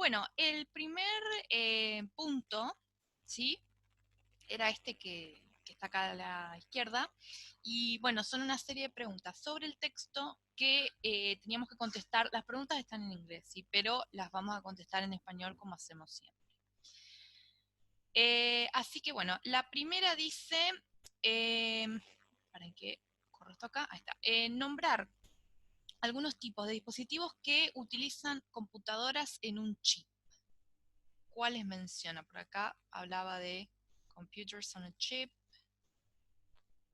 Bueno, el primer punto, ¿sí? Era este que está acá a la izquierda. Y bueno, son una serie de preguntas sobre el texto que teníamos que contestar. Las preguntas están en inglés, ¿sí? Pero las vamos a contestar en español como hacemos siempre. Así que bueno, la primera dice, ¿para qué corro esto acá? Ahí está. Nombrar algunos tipos de dispositivos que utilizan computadoras en un chip. ¿Cuáles menciona? Por acá hablaba de computers on a chip.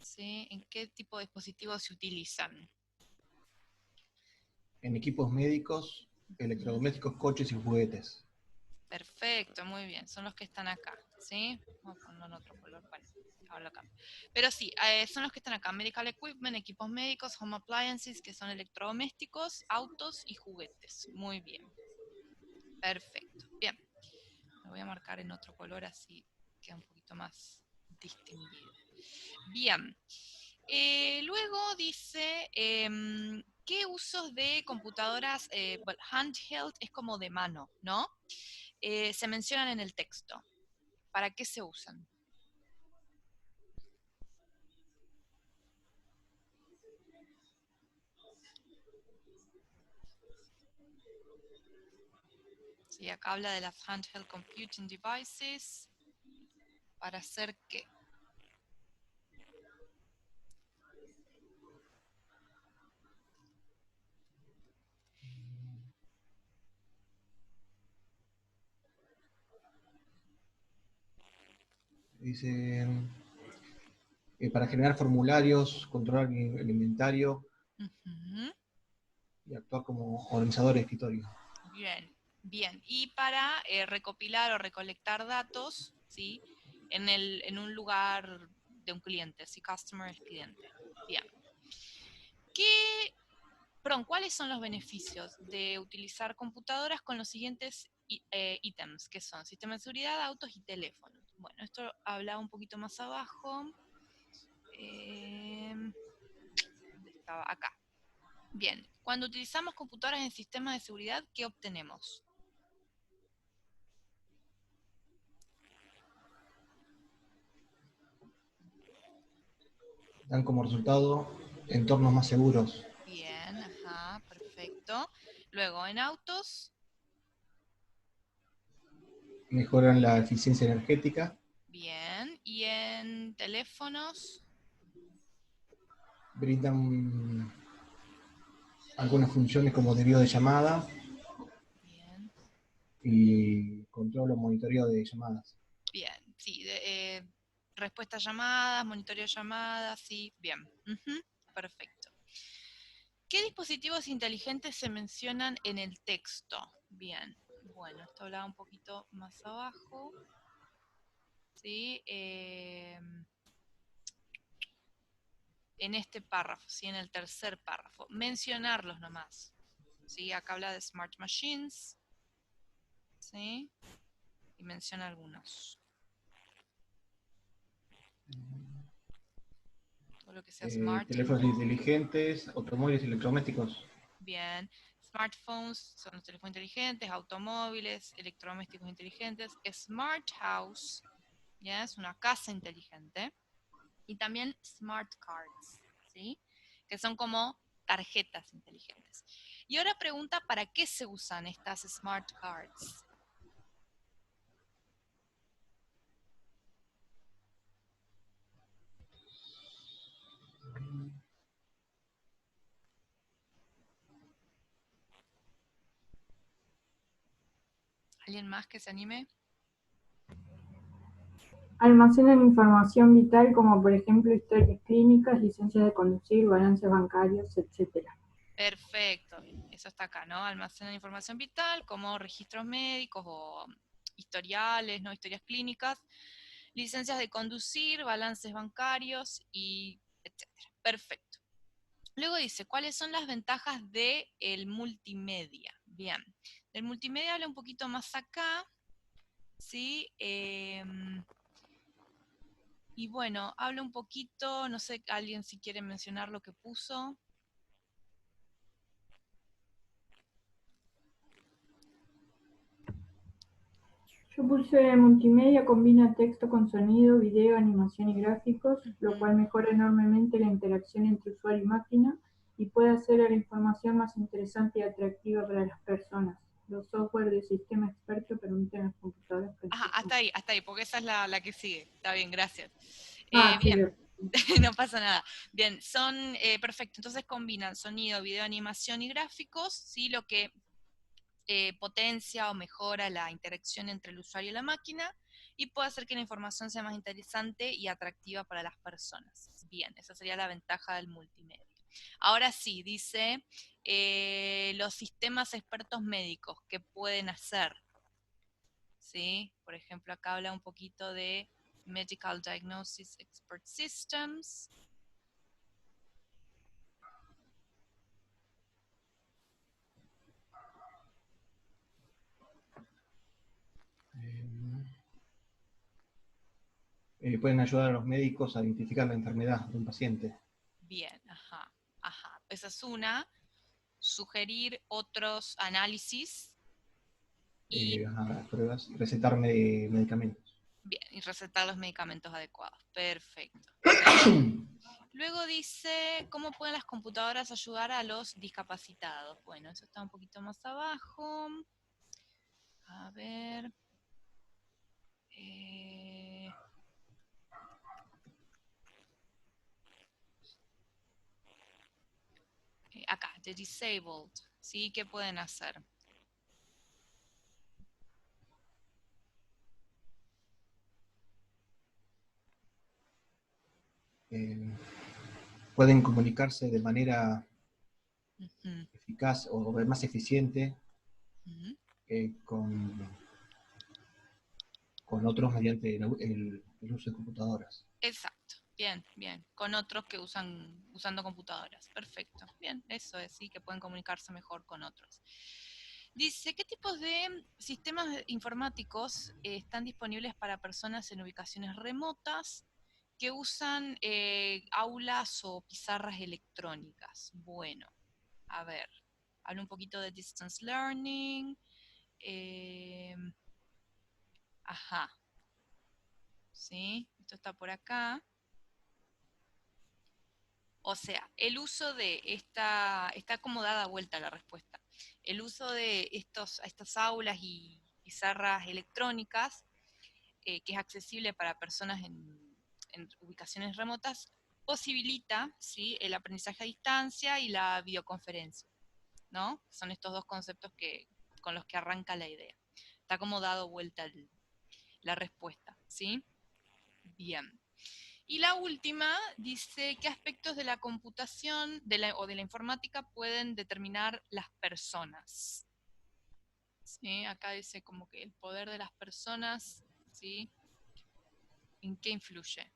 ¿Sí? ¿En qué tipo de dispositivos se utilizan? En equipos médicos, electrodomésticos, coches y juguetes. Perfecto, muy bien. Son los que están acá, ¿sí? Vamos a ponerlo en otro color. Bueno, ahora lo cambio. Pero sí, son los que están acá. Medical equipment, equipos médicos, home appliances, que son electrodomésticos, autos y juguetes. Muy bien. Perfecto. Bien. Lo voy a marcar en otro color así queda un poquito más distinguido. Bien. Luego dice, ¿qué usos de computadoras handheld es como de mano, ¿no? Se mencionan en el texto. ¿Para qué se usan? Sí, acá habla de las handheld computing devices. ¿Para hacer qué? Dice, para generar formularios, controlar el inventario Ujú. y actuar como organizador de escritorio. Bien, bien. Y para recopilar o recolectar datos, ¿sí? En un lugar de un cliente, si customer es cliente. Bien. ¿Qué, ¿Cuáles son los beneficios de utilizar computadoras con los siguientes ítems, que son sistema de seguridad, autos y teléfonos? Bueno, esto hablaba un poquito más abajo. ¿Dónde estaba? Acá. Bien, cuando utilizamos computadoras en sistemas de seguridad, ¿qué obtenemos? Dan como resultado entornos más seguros. Bien, ajá, perfecto. Luego, en autos, Mejoran la eficiencia energética. bien. Y en teléfonos, Brindan algunas funciones como desvío de llamada bien, y control o monitoreo de llamadas. bien. Sí, respuesta a llamadas, monitoreo de llamadas, sí, bien. Ujú, perfecto. ¿Qué dispositivos inteligentes se mencionan en el texto? Bien, bueno, esto hablaba un poquito más abajo, ¿sí? En este párrafo, ¿sí? En el tercer párrafo. Mencionarlos nomás, ¿sí? Acá habla de smart machines, ¿sí? Y menciona algunos. Todo lo que sea smart. Teléfonos inteligentes, automóviles electrodomésticos. Bien. Smartphones son los teléfonos inteligentes, automóviles, electrodomésticos inteligentes. Smart house, ¿ya? Es una casa inteligente. Y también smart cards, ¿sí? Que son como tarjetas inteligentes. Y ahora pregunta, ¿para qué se usan estas smart cards? ¿Alguien más que se anime? Almacenan información vital como por ejemplo historias clínicas, licencias de conducir, balances bancarios, etc. Perfecto, bien. Eso está acá, ¿no? Almacenan información vital como registros médicos o historiales, ¿no? Historias clínicas, licencias de conducir, balances bancarios y etcétera. Perfecto. Luego dice, ¿cuáles son las ventajas del multimedia? Bien, el multimedia habla un poquito más acá, ¿sí? Y bueno, habla un poquito, no sé, alguien si quiere mencionar lo que puso. Yo puse multimedia, combina texto con sonido, video, animación y gráficos, lo cual mejora enormemente la interacción entre usuario y máquina y puede hacer a la información más interesante y atractiva para las personas. Los software de sistema experto permiten a las computadoras Ajá, hasta ahí, porque esa es la que sigue. Está bien, gracias. sí, Bien, no pasa nada. Bien, son, perfecto, entonces combinan sonido, video, animación y gráficos, ¿sí? Lo que potencia o mejora la interacción entre el usuario y la máquina y puede hacer que la información sea más interesante y atractiva para las personas. Bien, esa sería la ventaja del multimedia. Ahora sí, dice los sistemas expertos médicos que pueden hacer. ¿Sí? Por ejemplo, acá habla un poquito de Medical Diagnosis Expert Systems. Pueden ayudar a los médicos a identificar la enfermedad de un paciente. Bien, ajá, ajá. Esa es una. Sugerir otros análisis y, Pruebas y recetar medicamentos. bien, y recetar los medicamentos adecuados. Perfecto. Luego dice, ¿cómo pueden las computadoras ayudar a los discapacitados? Bueno, eso está un poquito más abajo. A ver. Acá, the disabled. ¿Sí? ¿Qué pueden hacer? Pueden comunicarse de manera Ujú, eficaz o más eficiente ujú. con otros mediante el uso de computadoras. Exacto. Bien, bien. Con otros que usando computadoras. Perfecto. Bien, eso es, sí, que pueden comunicarse mejor con otros. Dice, ¿qué tipos de sistemas informáticos están disponibles para personas en ubicaciones remotas que usan aulas o pizarras electrónicas? Bueno, a ver, hablo un poquito de distance learning. eh, ajá, ¿sí? Esto está por acá. O sea, el uso de está como dada vuelta la respuesta. El uso de estas aulas y pizarras electrónicas, que es accesible para personas en ubicaciones remotas, posibilita, ¿sí?, el aprendizaje a distancia y la videoconferencia, ¿no? Son estos dos conceptos con los que arranca la idea. Está como dado vuelta la respuesta, ¿sí? Bien. Y la última dice, ¿qué aspectos de la computación o de la informática pueden determinar las personas? ¿Sí? Acá dice como que el poder de las personas, ¿sí? ¿En qué influye?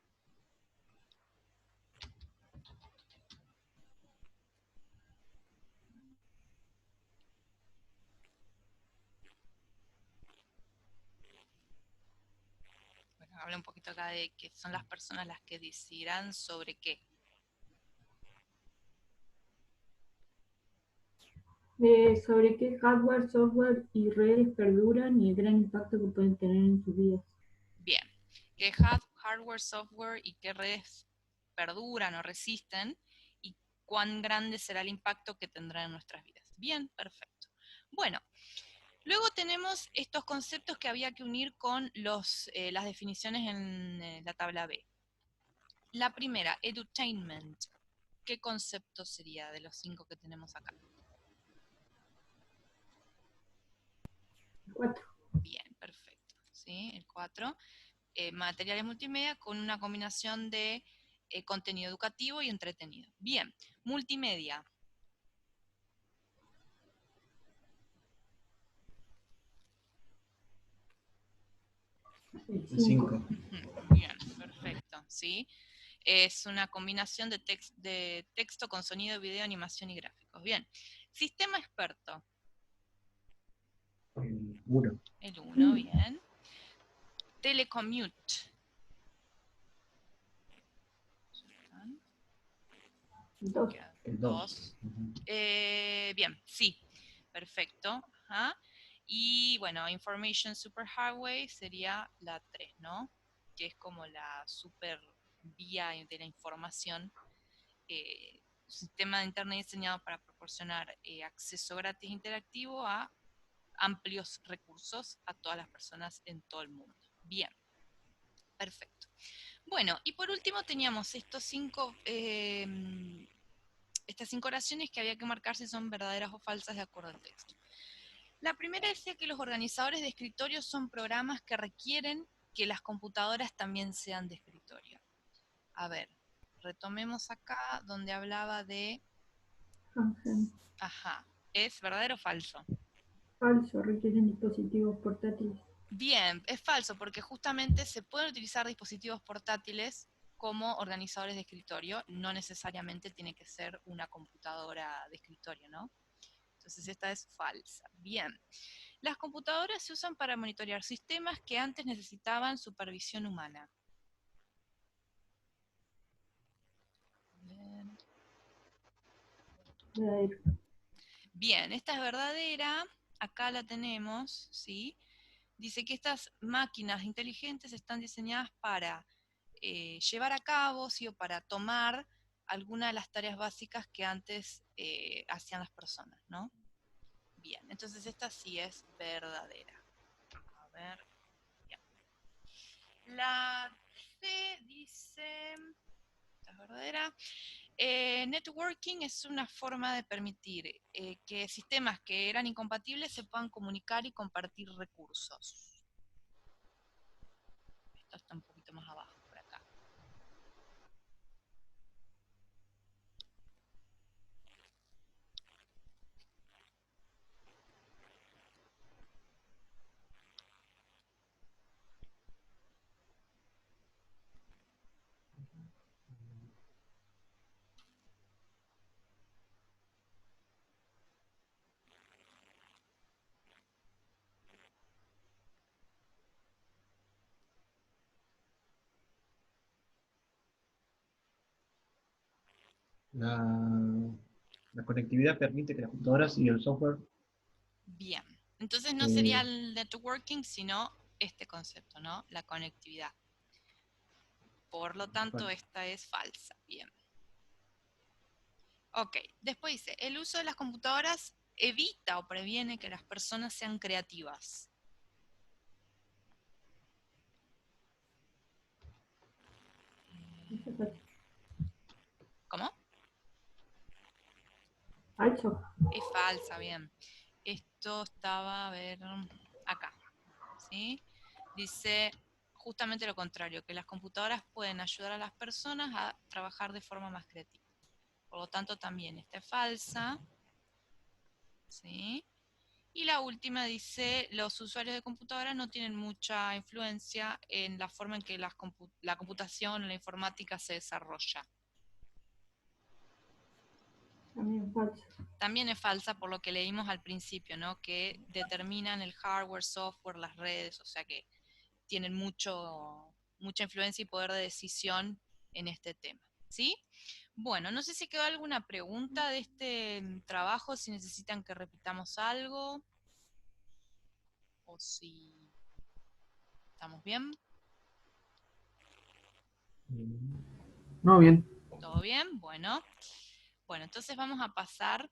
Bueno, habla un poquito acá de que son las personas las que decidirán sobre qué. Sobre qué hardware, software y redes perduran y el gran impacto que pueden tener en sus vidas. Bien, qué hardware, software y qué redes perduran o resisten y cuán grande será el impacto que tendrán en nuestras vidas. Bien, perfecto. Bueno, luego tenemos estos conceptos que había que unir con las definiciones en la tabla B. La primera, edutainment. ¿Qué concepto sería de los 5 que tenemos acá? 4. Bien, perfecto. ¿Sí? El 4. Materiales multimedia con una combinación de contenido educativo y entretenido. Bien, multimedia. El 5. 5. Bien, perfecto. ¿Sí? Es una combinación de texto con sonido, video, animación y gráficos. Bien. Sistema experto. El 1. El 1, bien. Telecommute. El 2. El 2. 2. Bien, sí. Perfecto. Ajá. Y bueno, Information Superhighway sería la 3, ¿no? Que es como la super vía de la información, sistema de Internet diseñado para proporcionar acceso gratis e interactivo a amplios recursos a todas las personas en todo el mundo. Bien, perfecto. Bueno, y por último teníamos estas 5 oraciones que había que marcar si son verdaderas o falsas de acuerdo al texto. La primera decía que los organizadores de escritorio son programas que requieren que las computadoras también sean de escritorio. A ver, retomemos acá donde hablaba de... Ajá, ¿es verdadero o falso? Falso, requieren dispositivos portátiles. Bien, es falso porque justamente se pueden utilizar dispositivos portátiles como organizadores de escritorio, no necesariamente tiene que ser una computadora de escritorio, ¿no? Entonces esta es falsa. Bien, las computadoras se usan para monitorear sistemas que antes necesitaban supervisión humana. Verdadero. Bien, esta es verdadera, acá la tenemos, ¿sí? Dice que estas máquinas inteligentes están diseñadas para llevar a cabo, ¿sí? O para tomar alguna de las tareas básicas que antes hacían las personas, ¿no? Bien, entonces esta sí es verdadera. A ver, bien. La C dice, esta es verdadera. Networking es una forma de permitir que sistemas que eran incompatibles se puedan comunicar y compartir recursos. Esto está un poquito más abajo, por acá. La conectividad permite que las computadoras y el software... Bien, entonces no sería el networking, sino este concepto, ¿no? La conectividad. Por lo tanto, esta es falsa. Bien. Ok, después dice, el uso de las computadoras evita o previene que las personas sean creativas. ¿Cómo? Falso. Es falsa, bien. Esto estaba, a ver, acá, ¿sí? Dice justamente lo contrario, que las computadoras pueden ayudar a las personas a trabajar de forma más creativa. Por lo tanto, también esta es falsa, ¿sí? Y la última dice, los usuarios de computadoras no tienen mucha influencia en la forma en que la computación, la informática se desarrolla. También falso. También es falsa por lo que leímos al principio, ¿no? Que determinan el hardware, software, las redes, o sea que tienen mucha influencia y poder de decisión en este tema, ¿sí? Bueno, no sé si quedó alguna pregunta de este trabajo, si necesitan que repitamos algo, o si estamos bien. No, bien. ¿Todo bien? Bueno, entonces vamos a pasar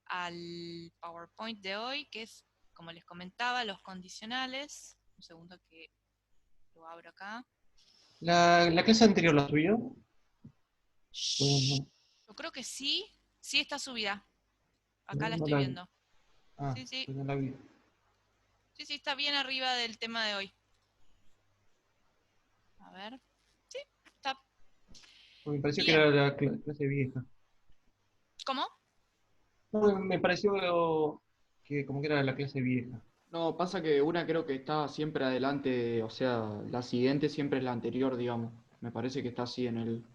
al PowerPoint de hoy, que es, como les comentaba, los condicionales. Un segundo que lo abro acá. La clase anterior la subió. Shh, yo creo que sí, sí está subida. Acá la No estoy la, viendo. Sí, sí, pues no la vi. sí, está bien arriba del tema de hoy. A ver, sí, está Porque me pareció que bien. era la clase vieja. ¿Cómo? No, me pareció que como que era la clase vieja. No, pasa que una creo que está siempre adelante, o sea, la siguiente siempre es la anterior, digamos. Me parece que está así en el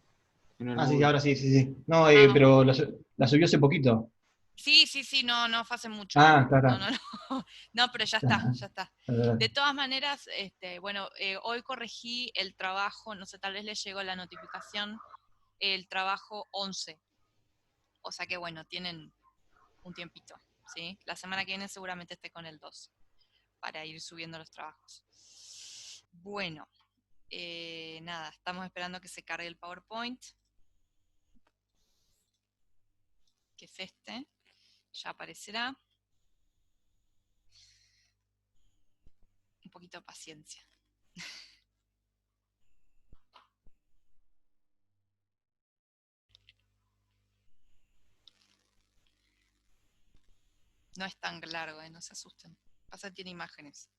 Ah, sí, módulo. ahora sí, sí, sí. No, Ah, pero la subió hace poquito. sí, sí, sí, no, no fue hace mucho. Ah, No, claro. no, no. No, pero ya está, ya está. Claro. De todas maneras, bueno, hoy corregí el trabajo, no sé, tal vez les llegó la notificación, el trabajo 11. O sea que bueno, tienen un tiempito. ¿sí? La semana que viene seguramente esté con el 2 para ir subiendo los trabajos. Bueno, nada, estamos esperando que se cargue el PowerPoint, que es este, ya aparecerá. Un poquito de paciencia. No es tan largo, no se asusten. Pasa que tiene imágenes.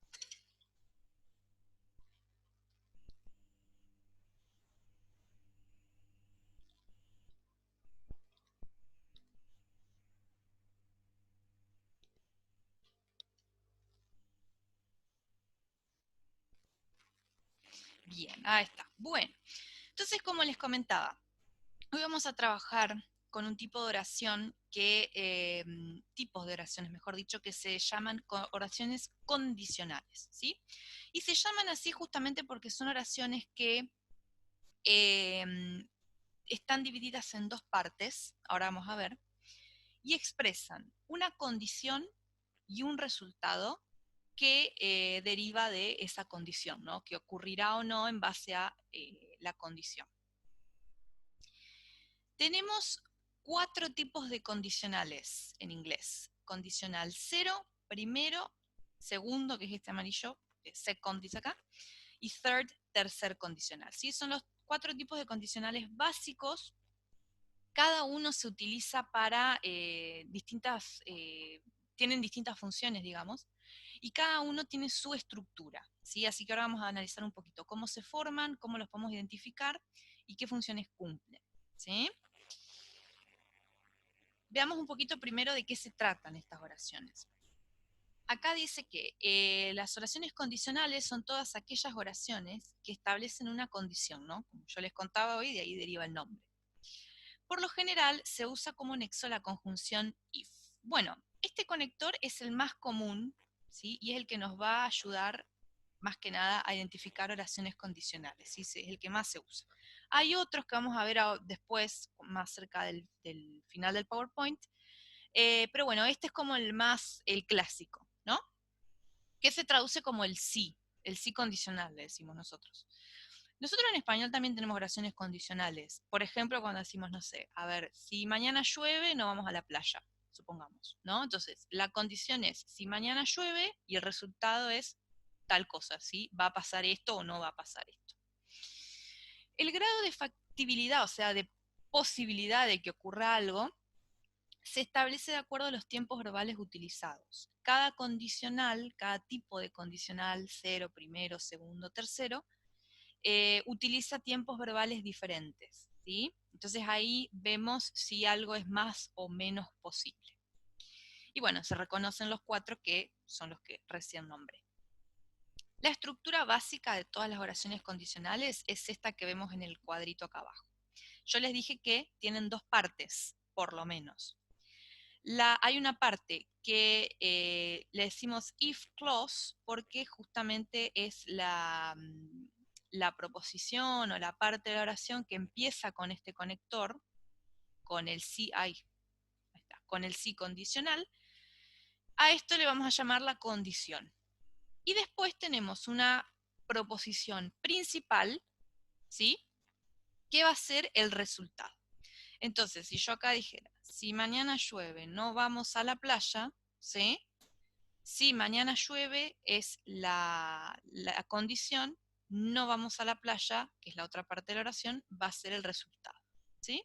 Bien, ahí está. Bueno, entonces como les comentaba, hoy vamos a trabajar con un tipo de oración tipos de oraciones, mejor dicho, que se llaman oraciones condicionales, ¿sí? Y se llaman así justamente porque son oraciones que están divididas en dos partes, ahora vamos a ver, y expresan una condición y un resultado que deriva de esa condición, ¿no? Que ocurrirá o no en base a la condición. Tenemos 4 tipos de condicionales en inglés. Condicional 0, primero, segundo, que es este amarillo, second dice acá, y third, tercer condicional. ¿Sí? Son los 4 tipos de condicionales básicos. Cada uno se utiliza para tienen distintas funciones, digamos, y cada uno tiene su estructura, ¿sí? Así que ahora vamos a analizar un poquito cómo se forman, cómo los podemos identificar y qué funciones cumplen, ¿sí? Veamos un poquito primero de qué se tratan estas oraciones. Acá dice que las oraciones condicionales son todas aquellas oraciones que establecen una condición, ¿no? Como yo les contaba hoy, de ahí deriva el nombre. Por lo general se usa como nexo la conjunción if. Bueno, este conector es el más común, ¿sí? Y es el que nos va a ayudar más que nada a identificar oraciones condicionales, ¿sí? Es el que más se usa. Hay otros que vamos a ver después, más cerca del final del PowerPoint, pero bueno, este es como el clásico, ¿no? Que se traduce como el sí condicional, le decimos nosotros. Nosotros en español también tenemos oraciones condicionales. Por ejemplo, cuando decimos, no sé, a ver, si mañana llueve, no vamos a la playa, supongamos, ¿no? Entonces, la condición es, si mañana llueve, y el resultado es tal cosa, ¿sí? ¿Va a pasar esto o no va a pasar esto? El grado de factibilidad, o sea, de posibilidad de que ocurra algo, se establece de acuerdo a los tiempos verbales utilizados. Cada condicional, cada tipo de condicional, cero, primero, segundo, tercero, utiliza tiempos verbales diferentes, ¿sí? Entonces ahí vemos si algo es más o menos posible. Y bueno, se reconocen los 4 que son los que recién nombré. La estructura básica de todas las oraciones condicionales es esta que vemos en el cuadrito acá abajo. Yo les dije que tienen 2 partes, por lo menos. Hay una parte que le decimos if clause porque justamente es la proposición o la parte de la oración que empieza con este conector, con el sí, con el sí condicional. A esto le vamos a llamar la condición. Y después tenemos una proposición principal, ¿sí? Que va a ser el resultado. Entonces, si yo acá dijera, si mañana llueve, no vamos a la playa, ¿sí? Si mañana llueve es la condición, no vamos a la playa, que es la otra parte de la oración, va a ser el resultado, ¿sí?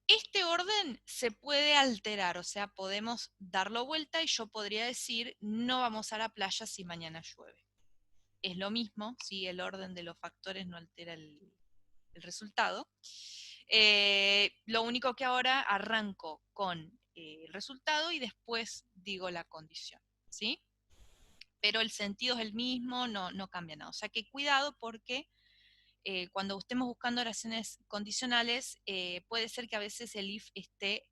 Este orden se puede alterar, o sea, podemos darlo vuelta y yo podría decir, no vamos a la playa si mañana llueve. Es lo mismo, ¿sí? El orden de los factores no altera el resultado. Lo único que ahora arranco con el resultado y después digo la condición, ¿sí? Pero el sentido es el mismo, no cambia nada. O sea que cuidado porque cuando estemos buscando oraciones condicionales, puede ser que a veces el if esté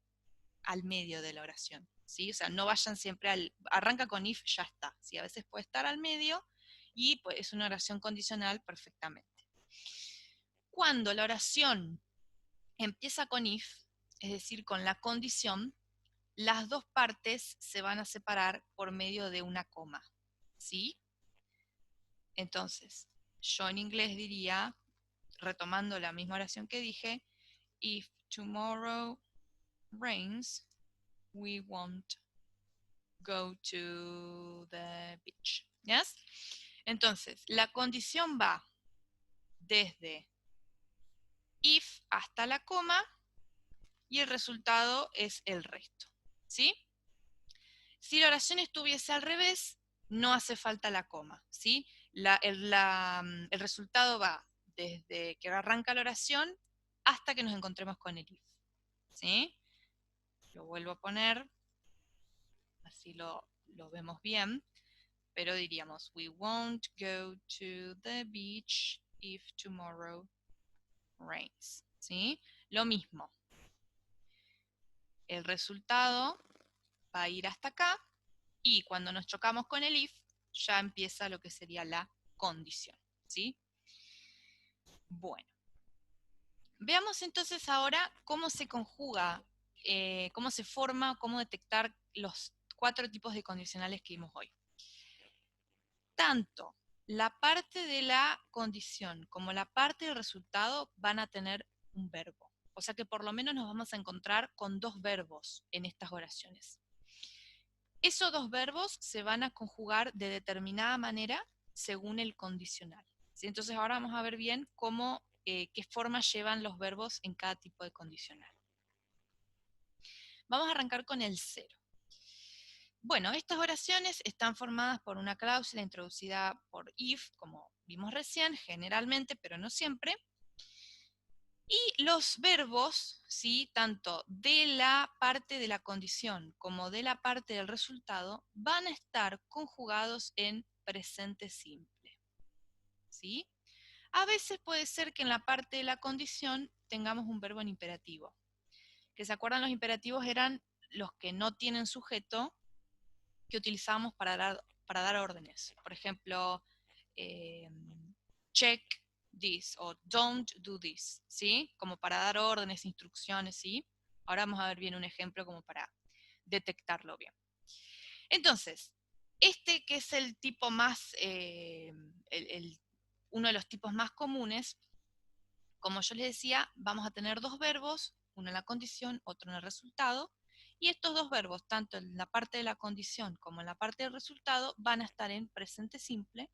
al medio de la oración, ¿sí? O sea, no vayan siempre arranca con if, ya está, ¿sí? A veces puede estar al medio y pues, es una oración condicional perfectamente. Cuando la oración empieza con if, es decir, con la condición, las dos partes se van a separar por medio de una coma, ¿sí? Entonces, yo en inglés diría, retomando la misma oración que dije, if tomorrow rains, we won't go to the beach. ¿Yes? Entonces, la condición va desde if hasta la coma y el resultado es el resto. ¿Sí? Si la oración estuviese al revés, no hace falta la coma. ¿Sí? El resultado va desde que arranca la oración hasta que nos encontremos con el if. ¿Sí? Lo vuelvo a poner, así lo vemos bien. Pero diríamos, we won't go to the beach if tomorrow rains. ¿Sí? Lo mismo. El resultado va a ir hasta acá y cuando nos chocamos con el if, ya empieza lo que sería la condición. ¿Sí? Bueno. Veamos entonces ahora cómo se conjuga, cómo se forma, cómo detectar los 4 tipos de condicionales que vimos hoy. Tanto la parte de la condición como la parte del resultado van a tener un verbo. O sea que por lo menos nos vamos a encontrar con 2 verbos en estas oraciones. Esos 2 verbos se van a conjugar de determinada manera según el condicional. ¿Sí? Entonces ahora vamos a ver bien cómo, qué forma llevan los verbos en cada tipo de condicional. Vamos a arrancar con el 0. Bueno, estas oraciones están formadas por una cláusula introducida por if, como vimos recién, generalmente, pero no siempre. Y los verbos, ¿sí? Tanto de la parte de la condición como de la parte del resultado, van a estar conjugados en presente simple. ¿Sí? A veces puede ser que en la parte de la condición tengamos un verbo en imperativo. Que se acuerdan, los imperativos eran los que no tienen sujeto, que utilizamos para dar órdenes. Por ejemplo, check this o don't do this, ¿sí? Como para dar órdenes, instrucciones, ¿sí? Ahora vamos a ver bien un ejemplo como para detectarlo bien. Entonces, este que es el tipo más, uno de los tipos más comunes, como yo les decía, vamos a tener 2 verbos, uno en la condición, otro en el resultado, y estos 2 verbos, tanto en la parte de la condición como en la parte del resultado, van a estar en presente simple,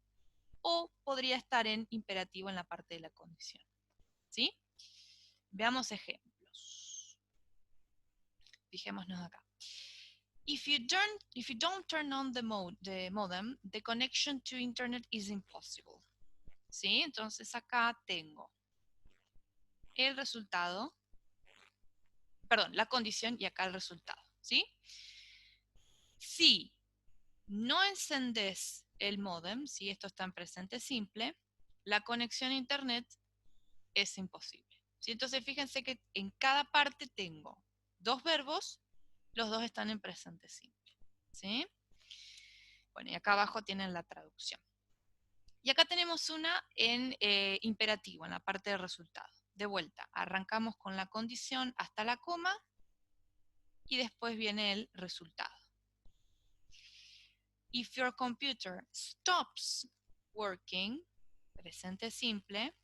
o podría estar en imperativo en la parte de la condición. ¿Sí? Veamos ejemplos. Fijémonos acá. If you don't turn on the modem, the connection to internet is impossible. ¿Sí? Entonces acá tengo el resultado, perdón, la condición y acá el resultado. ¿Sí? Si no encendés el modem, si esto está en presente simple, la conexión a internet es imposible. ¿Sí? Entonces fíjense que en cada parte tengo 2 verbos, los 2 están en presente simple. ¿Sí? Bueno, y acá abajo tienen la traducción. Y acá tenemos una en imperativo, en la parte de resultado. De vuelta, arrancamos con la condición hasta la coma y después viene el resultado. If your computer stops working, presente simple,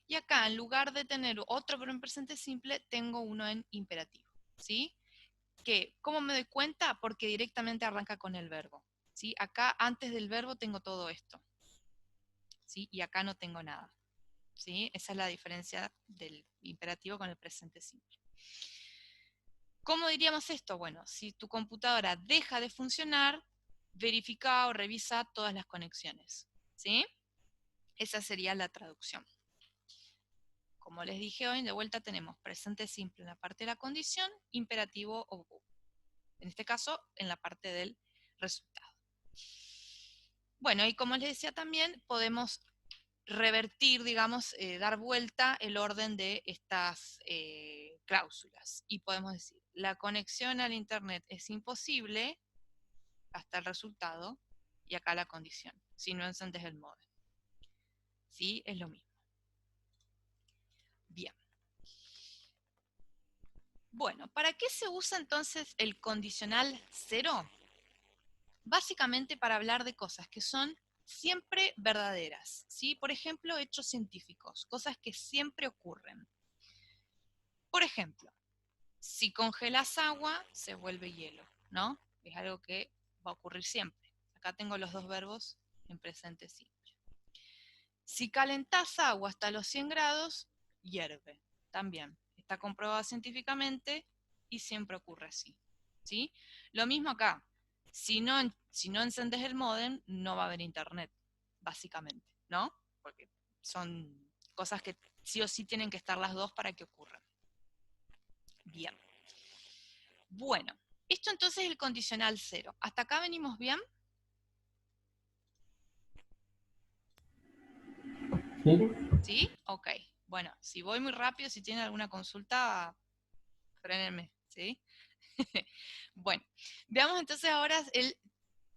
y acá en lugar de tener otro pero en presente simple, tengo uno en imperativo, ¿sí? Que, ¿cómo me doy cuenta? Porque directamente arranca con el verbo, ¿sí? Acá antes del verbo tengo todo esto, ¿sí? Y acá no tengo nada, ¿sí? Esa es la diferencia del imperativo con el presente simple. ¿Cómo diríamos esto? Bueno, si tu computadora deja de funcionar, verifica o revisa todas las conexiones, ¿sí? Esa sería la traducción. Como les dije hoy, de vuelta tenemos presente simple en la parte de la condición, imperativo o en este caso en la parte del resultado. Bueno, y como les decía también, podemos revertir, digamos, dar vuelta el orden de estas cláusulas. Y podemos decir, la conexión al internet es imposible hasta el resultado y acá la condición, si no encendes el modem. ¿Sí? Es lo mismo. Bien. Bueno, ¿para qué se usa entonces el condicional 0? Básicamente para hablar de cosas que son siempre verdaderas, ¿sí? Por ejemplo, hechos científicos, cosas que siempre ocurren. Por ejemplo, si congelas agua, se vuelve hielo, ¿no? Es algo que va a ocurrir siempre. Acá tengo los dos verbos en presente simple. Si calentás agua hasta los 100 grados, hierve. También está comprobado científicamente y siempre ocurre así, ¿sí? Lo mismo acá. Si no encendés el módem, no va a haber internet, básicamente, ¿no? Porque son cosas que sí o sí tienen que estar las dos para que ocurran. Bien. Bueno, esto entonces es el condicional 0. ¿Hasta acá venimos bien? ¿Sí? ¿Sí? Ok. Bueno, si voy muy rápido, si tienen alguna consulta, frénenme, ¿sí? Bueno, veamos entonces ahora el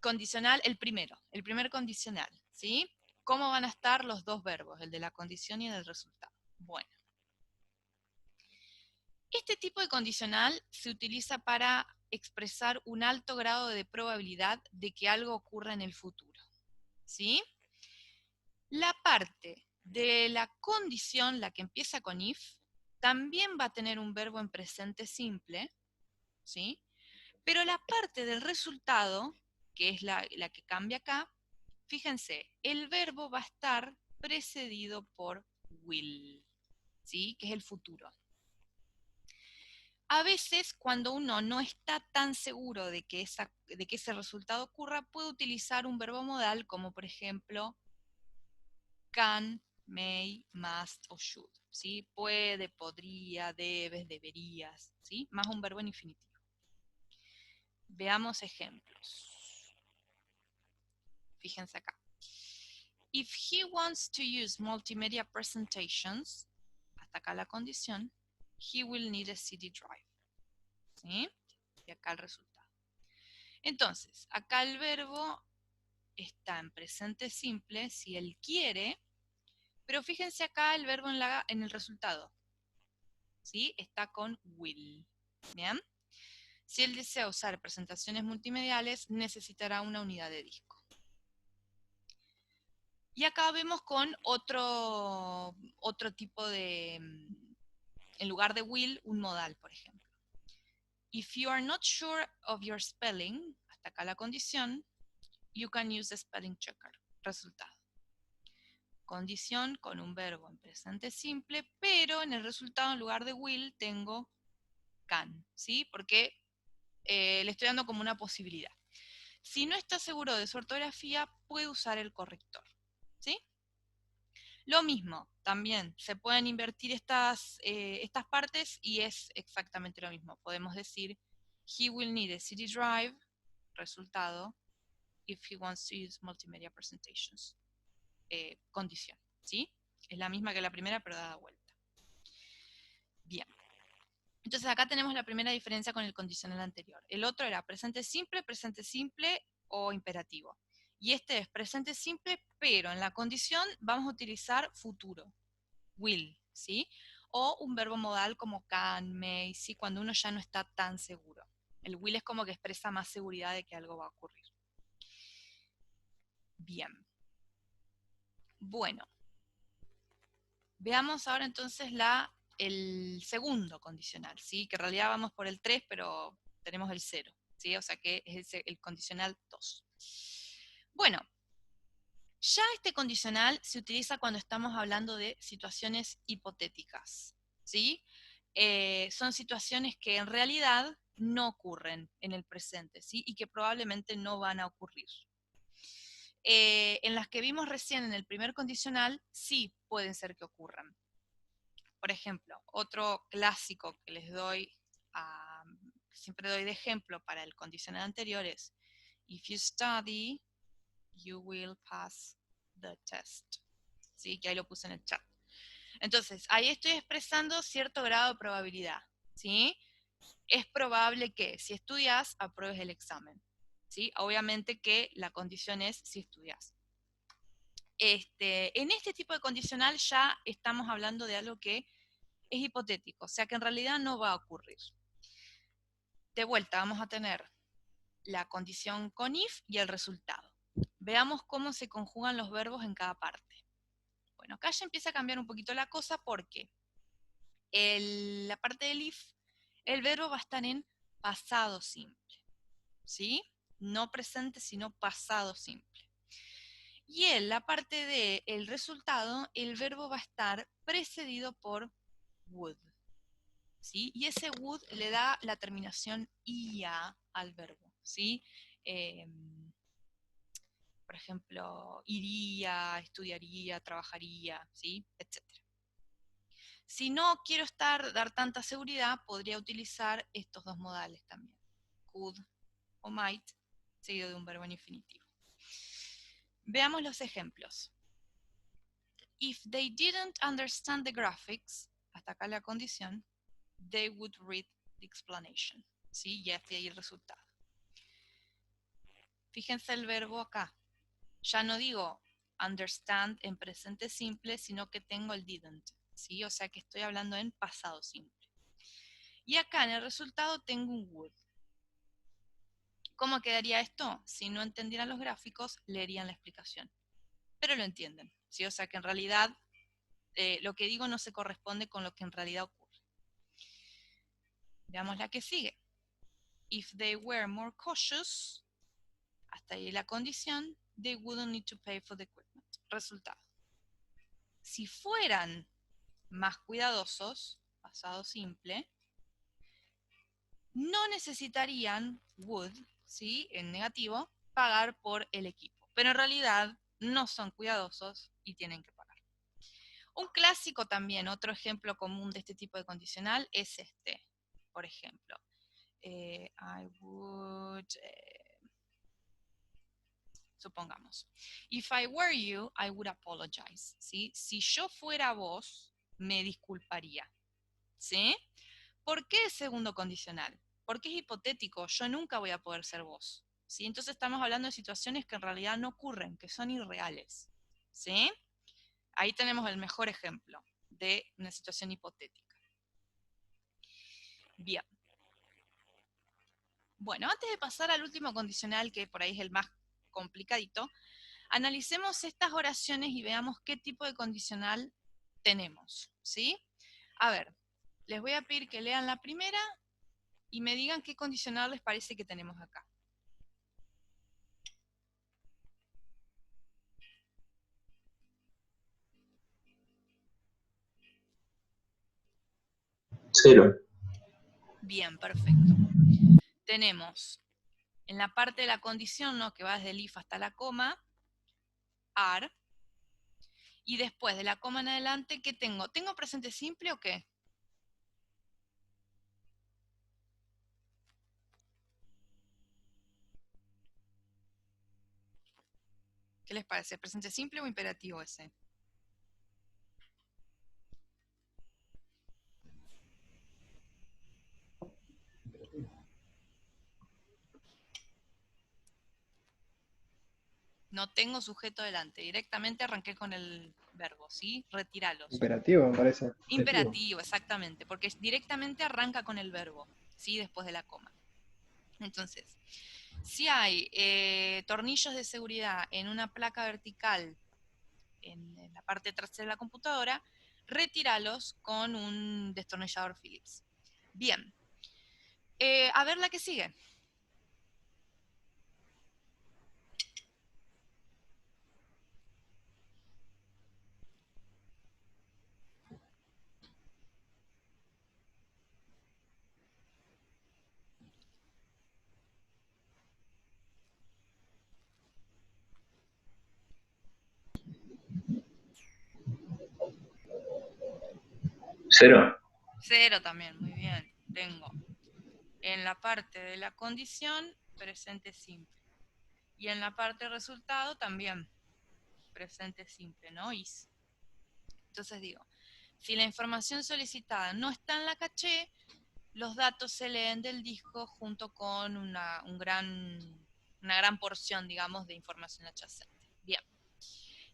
condicional, el primer condicional, ¿sí? ¿Cómo van a estar los dos verbos, el de la condición y el del resultado? Bueno, este tipo de condicional se utiliza para expresar un alto grado de probabilidad de que algo ocurra en el futuro, ¿sí? La parte de la condición, la que empieza con if, también va a tener un verbo en presente simple, ¿sí? Pero la parte del resultado, que es la que cambia acá, fíjense, el verbo va a estar precedido por will, ¿sí? Que es el futuro. A veces, cuando uno no está tan seguro de que ese resultado ocurra, puede utilizar un verbo modal como, por ejemplo, can, may, must o should, ¿sí? Puede, podría, debes, deberías, ¿sí? Más un verbo en infinitivo. Veamos ejemplos. Fíjense acá. If he wants to use multimedia presentations, hasta acá la condición, he will need a CD drive, ¿sí? Y acá el resultado. Entonces, acá el verbo está en presente simple, si él quiere, pero fíjense acá el verbo en el resultado, ¿sí? Está con will, ¿bien? Si él desea usar presentaciones multimediales, necesitará una unidad de disco. Y acá vemos con otro tipo de, en lugar de will, un modal, por ejemplo. If you are not sure of your spelling, hasta acá la condición, you can use the spelling checker. Resultado. Condición con un verbo en presente simple, pero en el resultado en lugar de will tengo can, ¿sí? Porque le estoy dando como una posibilidad. Si no está seguro de su ortografía, puede usar el corrector, ¿sí? Lo mismo, también se pueden invertir estas partes y es exactamente lo mismo. Podemos decir, he will need a CD drive, resultado, if he wants to use multimedia presentations. Condición, ¿sí? Es la misma que la primera, pero dada vuelta. Bien. Entonces acá tenemos la primera diferencia con el condicional anterior. El otro era presente simple o imperativo. Y este es presente simple, pero en la condición vamos a utilizar futuro, will, ¿sí? O un verbo modal como can, may, ¿sí? Cuando uno ya no está tan seguro. El will es como que expresa más seguridad de que algo va a ocurrir. Bien. Bueno. Veamos ahora entonces el segundo condicional, ¿sí? Que en realidad vamos por el 3, pero tenemos el 0, ¿sí? O sea que es el condicional 2. Bueno, ya este condicional se utiliza cuando estamos hablando de situaciones hipotéticas, ¿sí? Son situaciones que en realidad no ocurren en el presente, ¿sí? Y que probablemente no van a ocurrir. En las que vimos recién en el primer condicional, sí pueden ser que ocurran. Por ejemplo, otro clásico que les doy, siempre doy de ejemplo para el condicional anterior es, if you study, you will pass the test. ¿Sí? Que ahí lo puse en el chat. Entonces, ahí estoy expresando cierto grado de probabilidad, ¿sí? Es probable que si estudias, apruebes el examen, ¿sí? Obviamente que la condición es si estudias. En este tipo de condicional ya estamos hablando de algo que es hipotético, o sea que en realidad no va a ocurrir, de vuelta vamos a tener la condición con if y el resultado. Veamos cómo se conjugan los verbos en cada parte. Bueno, acá ya empieza a cambiar un poquito la cosa porque la parte del if, el verbo va a estar en pasado simple, ¿sí? No presente, sino pasado simple. Y en la parte del resultado, el verbo va a estar precedido por would, ¿sí? Y ese would le da la terminación ia al verbo, ¿sí? Por ejemplo, iría, estudiaría, trabajaría, ¿sí? Etc. Si no quiero dar tanta seguridad, podría utilizar estos dos modales también, could o might, seguido de un verbo en infinitivo. Veamos los ejemplos. If they didn't understand the graphics, hasta acá la condición, they would read the explanation, ¿sí? Y este ahí el resultado. Fíjense el verbo acá. Ya no digo understand en presente simple, sino que tengo el didn't, ¿sí? O sea que estoy hablando en pasado simple. Y acá en el resultado tengo un would. ¿Cómo quedaría esto? Si no entendieran los gráficos, leerían la explicación. Pero lo entienden, ¿sí? O sea que en realidad lo que digo no se corresponde con lo que en realidad ocurre. Veamos la que sigue. If they were more cautious, hasta ahí la condición, they wouldn't need to pay for the equipment. Resultado. Si fueran más cuidadosos, pasado simple, no necesitarían would, ¿sí? En negativo, pagar por el equipo. Pero en realidad no son cuidadosos y tienen que pagar. Un clásico también, otro ejemplo común de este tipo de condicional es este. Por ejemplo, I would, supongamos, if I were you, I would apologize, ¿sí? Si yo fuera vos, me disculparía, ¿sí? ¿Por qué es segundo condicional? Porque es hipotético, yo nunca voy a poder ser vos, ¿sí? Entonces estamos hablando de situaciones que en realidad no ocurren, que son irreales, ¿sí? Ahí tenemos el mejor ejemplo de una situación hipotética. Bien. Bueno, antes de pasar al último condicional, que por ahí es el más complicadito, analicemos estas oraciones y veamos qué tipo de condicional tenemos, ¿sí? A ver, les voy a pedir que lean la primera y me digan qué condicional les parece que tenemos acá. Cero. Bien, perfecto. Tenemos en la parte de la condición, ¿no? Que va desde el if hasta la coma, are. Y después de la coma en adelante, ¿qué tengo? ¿Tengo presente simple o qué? ¿Qué les parece? ¿Presente simple o imperativo ese? No tengo sujeto delante, directamente arranqué con el verbo, ¿sí? Retiralos. Imperativo, me parece. Imperativo, exactamente, porque directamente arranca con el verbo, ¿sí? Después de la coma. Entonces, si hay tornillos de seguridad en una placa vertical en la parte trasera de la computadora, retíralos con un destornillador Phillips. Bien. A ver la que sigue. Cero. Cero también, muy bien. Tengo en la parte de la condición presente simple. Y en la parte de resultado también presente simple, ¿no? Is. Entonces digo, si la información solicitada no está en la caché, los datos se leen del disco junto con una gran porción, digamos, de información adyacente. Bien.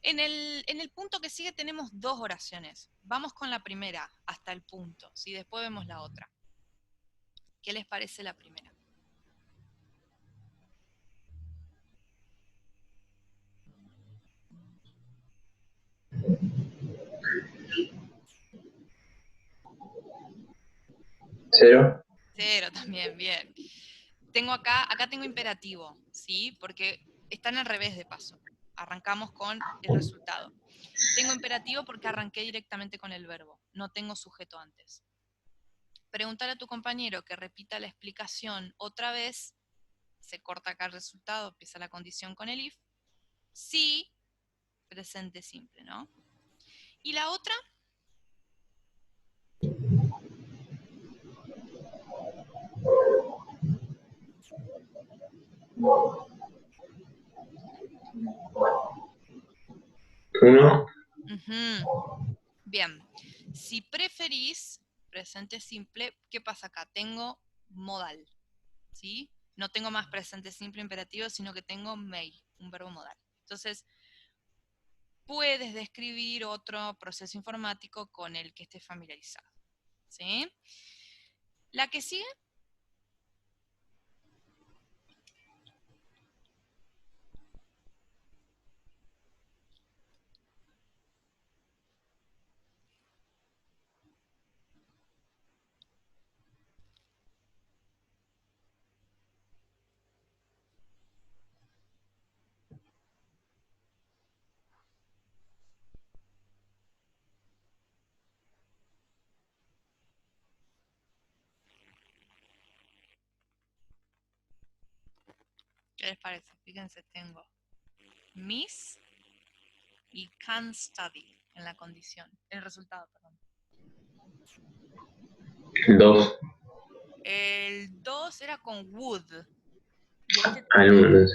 En el punto que sigue tenemos dos oraciones. Vamos con la primera, hasta el punto, ¿sí? Después vemos la otra. ¿Qué les parece la primera? 0. 0 también, bien. Tengo acá tengo imperativo, ¿sí? Porque están al revés de paso. Arrancamos con el resultado. Tengo imperativo porque arranqué directamente con el verbo. No tengo sujeto antes. Preguntar a tu compañero que repita la explicación otra vez. Se corta acá el resultado, empieza la condición con el if. Sí, presente simple, ¿no? ¿Y la otra? Uno. Ujú. Bien. Si preferís presente simple, ¿qué pasa acá? Tengo modal, ¿sí? No tengo más presente simple imperativo, sino que tengo may, un verbo modal. Entonces, puedes describir otro proceso informático con el que estés familiarizado, ¿sí? La que sigue. ¿Qué les parece? Fíjense, tengo miss y can study en la condición, el resultado, perdón. 2. El 2 era con would. Y este Al 1.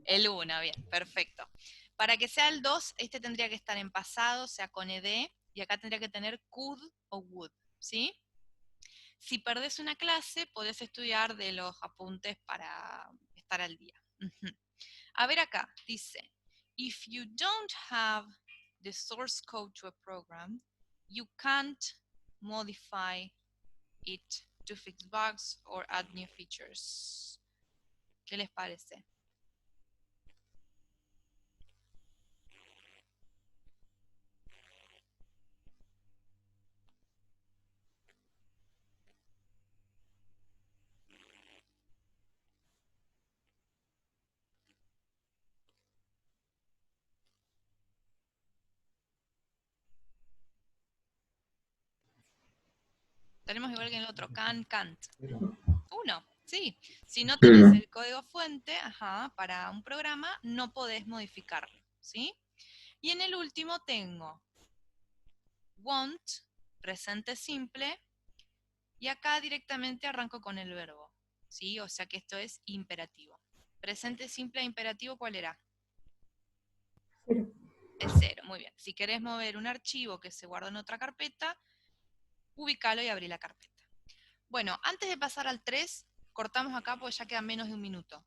el 1, bien, perfecto. Para que sea el 2, este tendría que estar en pasado, o sea, con ed, y acá tendría que tener could o would, ¿sí? Si perdés una clase, podés estudiar de los apuntes para estar al día. Ujú. A ver acá, dice, if you don't have the source code to a program, you can't modify it to fix bugs or add new features. ¿Qué les parece? Tenemos igual que en el otro, can, can't. 1, sí. Si no tenés el código fuente, para un programa, no podés modificarlo, ¿sí? Y en el último tengo won't, presente simple, y acá directamente arranco con el verbo, ¿sí? O sea que esto es imperativo. Presente simple e imperativo, ¿cuál era? 0. El 0, muy bien. Si querés mover un archivo que se guarda en otra carpeta, ubicalo y abrí la carpeta. Bueno, antes de pasar al 3, cortamos acá porque ya queda menos de un minuto.